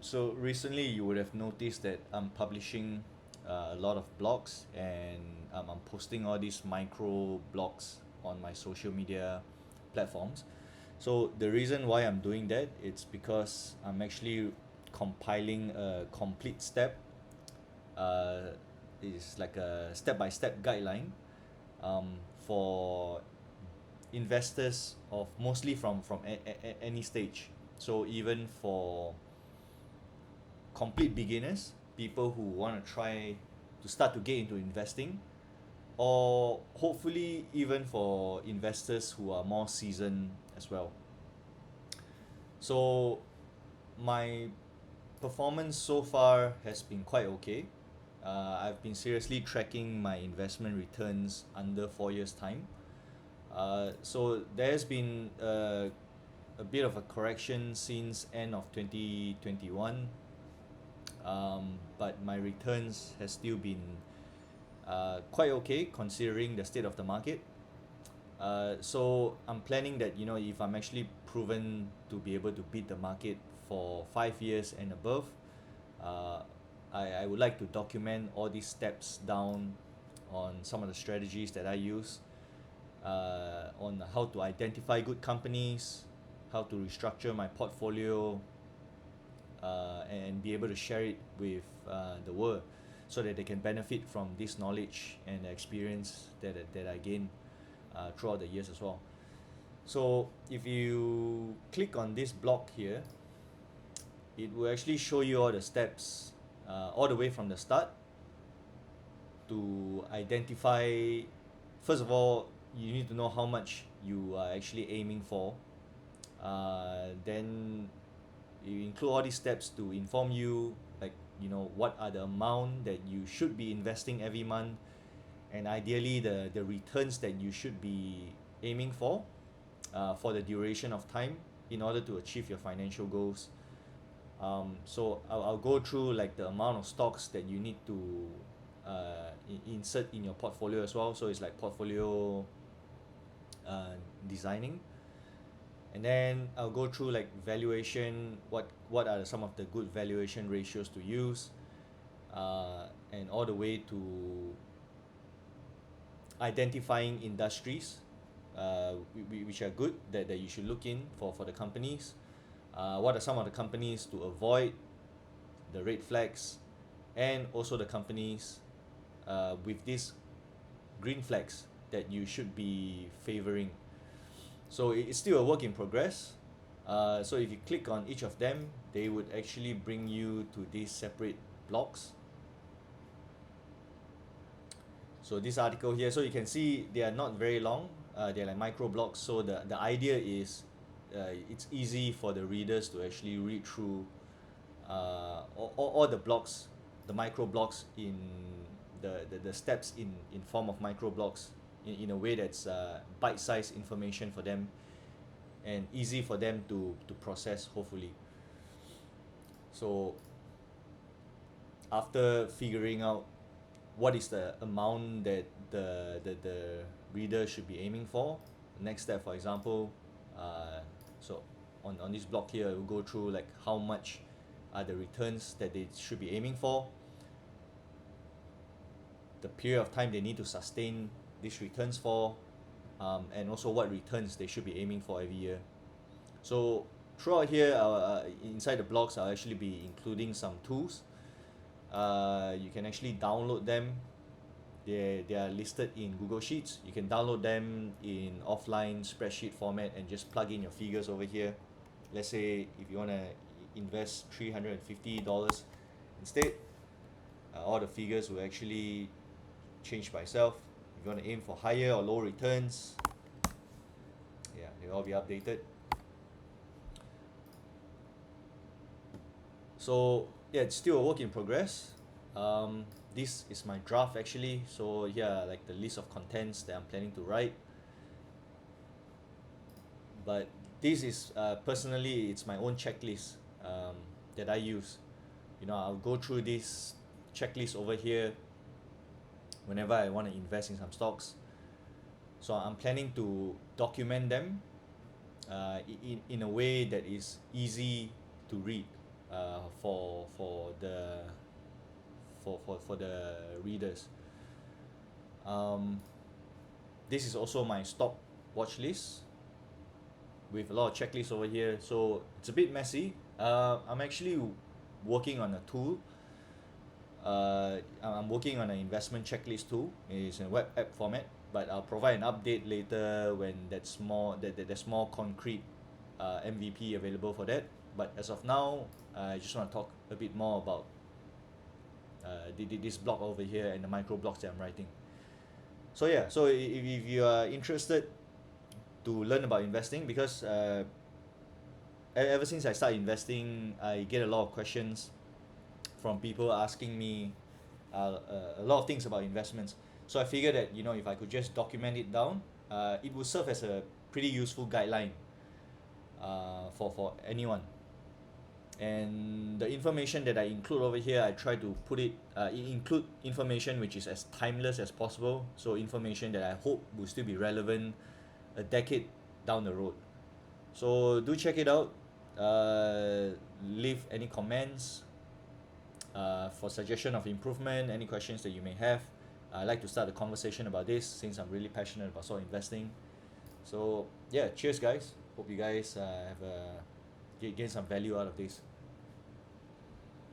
So recently you would have noticed that I'm publishing a lot of blogs, and I'm posting all these micro blogs on my social media platforms. So the reason why I'm doing that, it's because I'm actually compiling a complete step. Uh, it's like a step-by-step guideline for investors of mostly from any stage. So even for complete beginners, people who want to try to start to get into investing, or hopefully even for investors who are more seasoned as well. So my performance so far has been quite okay. I've been seriously tracking my investment returns under 4 years' time. So there's been a bit of a correction since end of 2021, but my returns has still been quite okay considering the state of the market. So I'm planning that, if I'm actually proven to be able to beat the market for 5 years and above, uh, I would like to document all these steps down on some of the strategies that I use, on how to identify good companies, how to restructure my portfolio, and be able to share it with the world so that they can benefit from this knowledge and experience that I gain throughout the years as well. So if you click on this block here, it will actually show you all the steps, all the way from the start to identify. First of all, you need to know how much you are actually aiming for. Then you include all these steps to inform you, like, what are the amount that you should be investing every month, and ideally the returns that you should be aiming for the duration of time in order to achieve your financial goals. So I'll go through like the amount of stocks that you need to insert in your portfolio as well. So it's like portfolio uh, designing. And then I'll go through like valuation, what are some of the good valuation ratios to use, and all the way to identifying industries which are good, that you should look in for the companies. What are some of the companies to avoid, the red flags, and also the companies with these green flags that you should be favoring. So it's still a work in progress. So if you click on each of them, they would actually bring you to these separate blocks. So this article here, so you can see they are not very long. They're like micro blocks. So the idea is, it's easy for the readers to actually read through all the blocks, the micro blocks, in the steps in form of micro blocks, in a way that's bite-sized information for them and easy for them to process, hopefully. So after figuring out what is the amount that the reader should be aiming for, the next step, for example, so on this block here, we'll go through like how much are the returns that they should be aiming for, the period of time they need to sustain these returns for, and also what returns they should be aiming for every year. So throughout here, inside the blocks, I'll actually be including some tools. You can actually download them. They are listed in Google Sheets. You can download them in offline spreadsheet format and just plug in your figures over here. Let's say if you want to invest $350 instead, all the figures will actually change by itself. If you want to aim for higher or low returns, yeah, they'll all be updated. So yeah, it's still a work in progress. This is my draft actually. So here, like the list of contents that I'm planning to write. But this is, personally, it's my own checklist that I use. I'll go through this checklist over here whenever I want to invest in some stocks. So I'm planning to document them in a way that is easy to read. for the readers. Um, this is also my stock watch list with a lot of checklists over here. So it's a bit messy. I'm actually working on a tool. I'm working on an investment checklist tool. It's in a web app format, but I'll provide an update later when there's more concrete MVP available for that. But as of now, I just want to talk a bit more about this blog over here and the micro blogs that I'm writing. So yeah, so if you are interested to learn about investing, because ever since I started investing, I get a lot of questions from people asking me a lot of things about investments. So I figured that if I could just document it down, it would serve as a pretty useful guideline for anyone. And the information that I include over here, I try to include information which is as timeless as possible. So information that I hope will still be relevant a decade down the road. So do check it out. Leave any comments for suggestion of improvement, any questions that you may have. I'd like to start a conversation about this since I'm really passionate about stock investing. So yeah, cheers guys. Hope you guys have gain some value out of this.